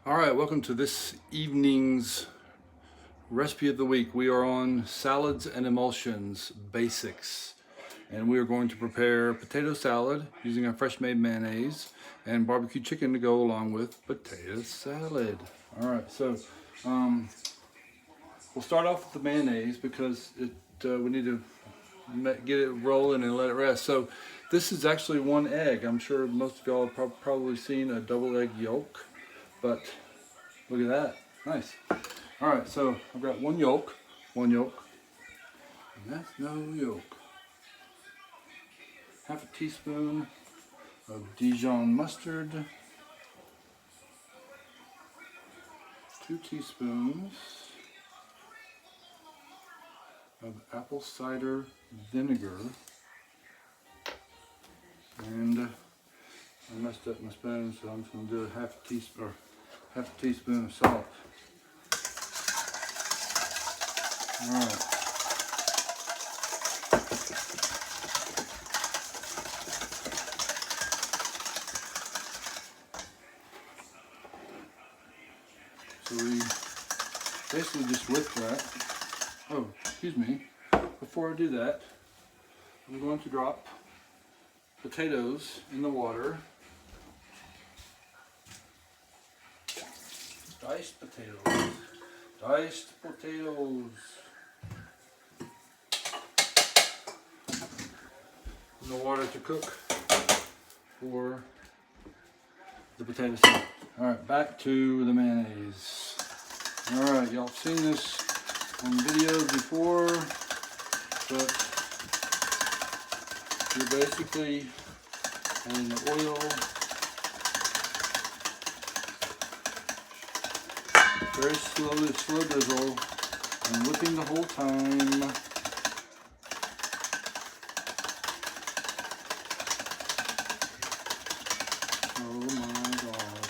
All right, welcome to this evening's recipe of the week. We are on salads and emulsions basics, and we are going to prepare potato salad using our fresh made mayonnaise and barbecue chicken to go along with potato salad. All right, so we'll start off with the mayonnaise because we need to get it rolling and let it rest. So this is actually one egg. I'm sure most of y'all have probably seen a double egg yolk. But look at that, nice. All right, so I've got one yolk, and that's no yolk. Half a teaspoon of Dijon mustard, 2 teaspoons of apple cider vinegar, and I messed up my spoon, so I'm just going to do half a teaspoon of salt. All right. So we basically just whisk that. Oh, excuse me. Before I do that, I'm going to drop potatoes in the water. Diced potatoes. Diced potatoes. In the water to cook for the potato salad. Alright, back to the mayonnaise. Alright, y'all have seen this on videos before, but you're basically adding the oil, very slowly, slow drizzle, and whipping the whole time. Oh my gosh.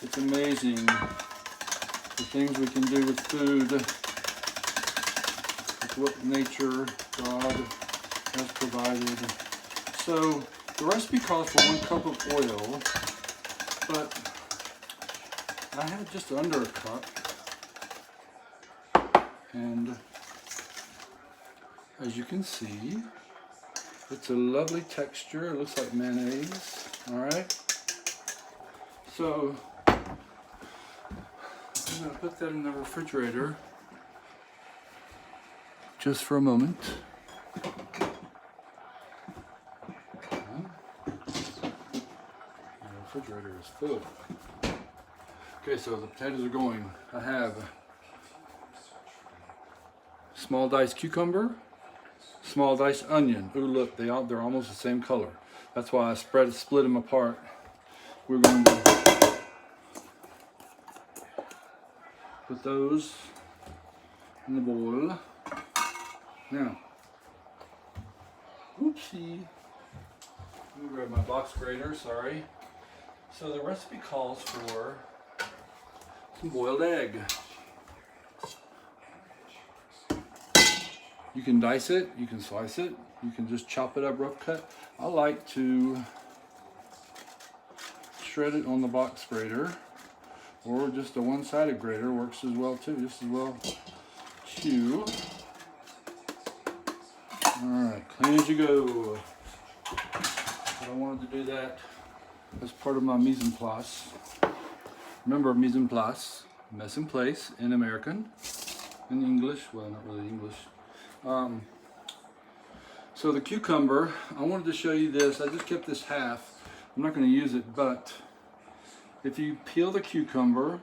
It's amazing the things we can do with food, with what nature, God has provided. So the recipe calls for 1 cup of oil, but I had just under a cup, and as you can see, it's a lovely texture. It looks like mayonnaise. All right. So I'm going to put that in the refrigerator just for a moment. The refrigerator is full. Okay, so the potatoes are going. I have small diced cucumber, small diced onion. Ooh, look, they're almost the same color. That's why I split them apart. We're going to put those in the bowl. Now, oopsie. Let me grab my box grater, sorry. So the recipe calls for some boiled egg. You can dice it, you can slice it, you can just chop it up rough cut. I like to shred it on the box grater, or just a one-sided grater works as well too, just as well too. Alright, clean as you go. I wanted to do that as part of my mise en place. Remember, mise en place, mess in place in American, in English, well, not really English. So the cucumber, I wanted to show you this. I just kept this half. I'm not going to use it, but if you peel the cucumber,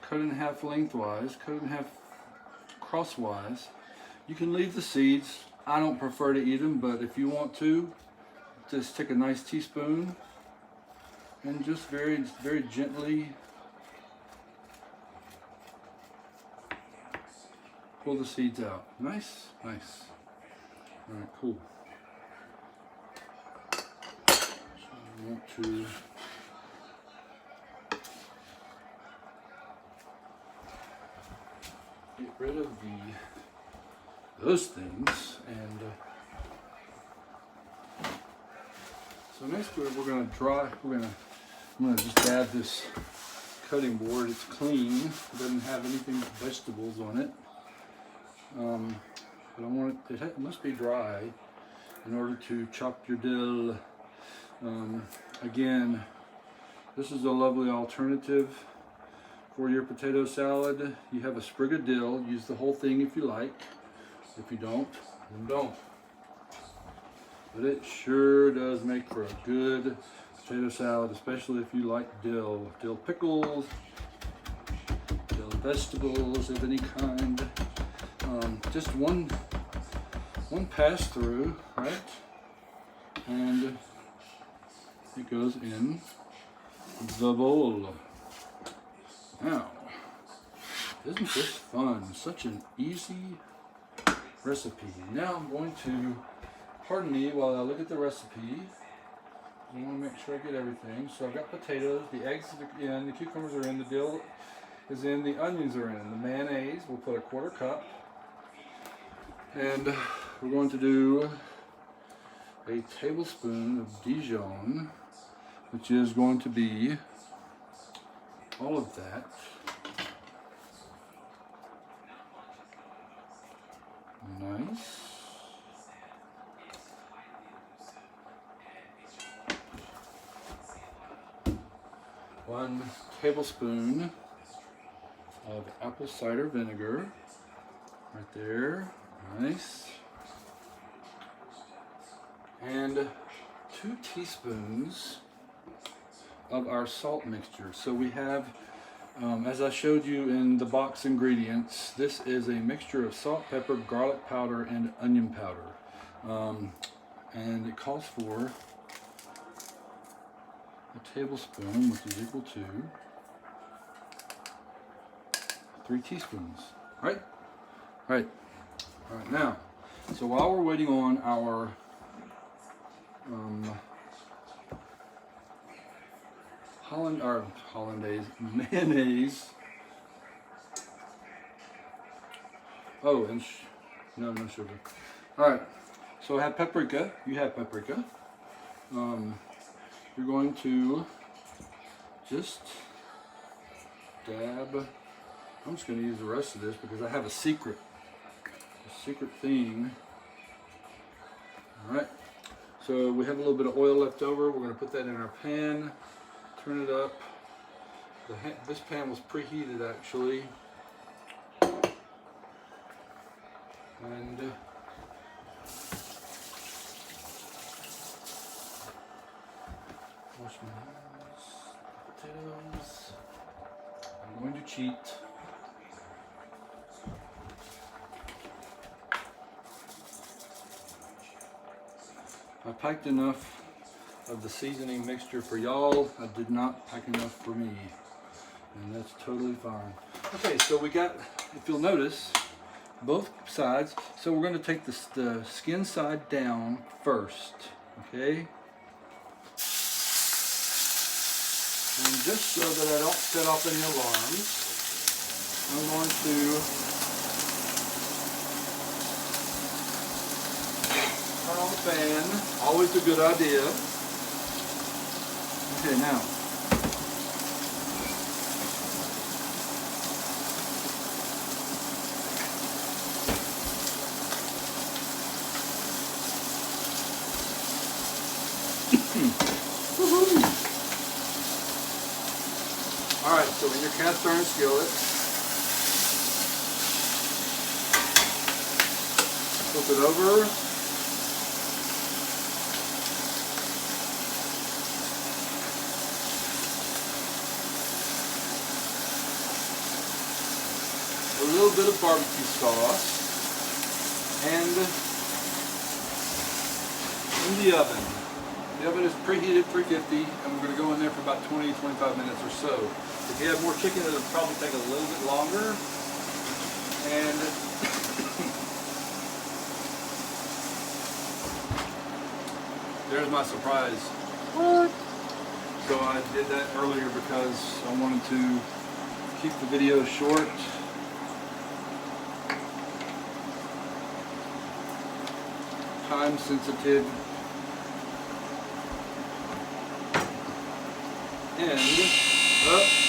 cut it in half lengthwise, cut it in half crosswise, you can leave the seeds. I don't prefer to eat them, but if you want to, just take a nice teaspoon and just very, very gently pull the seeds out. Nice, nice. All right, cool. So I want to get rid of those things, and so next we're going to I'm going to just dab this cutting board. It's clean. It doesn't have anything but vegetables on it. But I want it must be dry in order to chop your dill. Again, this is a lovely alternative for your potato salad. You have a sprig of dill. Use the whole thing if you like. If you don't, then don't. But it sure does make for a good potato salad, especially if you like dill. Dill pickles, dill vegetables of any kind. Just one pass through, right? And it goes in the bowl. Now, isn't this fun? Such an easy recipe. Now I'm going to, pardon me while I look at the recipe. I want to make sure I get everything. So I've got potatoes, the eggs are in, the cucumbers are in, the dill is in, the onions are in. The mayonnaise, we'll put a 1/4 cup. And we're going to do a tablespoon of Dijon, which is going to be all of that. Nice. One tablespoon of apple cider vinegar, right there. Nice. And 2 teaspoons of our salt mixture. So we have, as I showed you in the box ingredients, this is a mixture of salt, pepper, garlic powder, and onion powder. And it calls for a tablespoon, which is equal to 3 teaspoons. Right? Right. All right, now, so while we're waiting on our hollandaise mayonnaise. Oh, and no sugar. All right, so I have paprika. You have paprika. You're going to just dab. I'm just going to use the rest of this because I have a secret thing. All right. So we have a little bit of oil left over. We're going to put that in our pan. Turn it up. This pan was preheated actually. And wash my hands. Potatoes. I'm going to cheat. I packed enough of the seasoning mixture for y'all. I did not pack enough for me, and that's totally fine. Okay, so we got, if you'll notice, both sides. So we're going to take the skin side down first, okay? And just so that I don't set off any alarms, I'm going to turn on the fan, always a good idea. Okay, now. All right, so in your cast iron skillet, flip it over. A little bit of barbecue sauce, and in the oven. The oven is preheated 350, and we're going to go in there for about 20-25 minutes or so. If you have more chicken, it'll probably take a little bit longer. And there's my surprise. What? So I did that earlier because I wanted to keep the video short. Time sensitive. and up.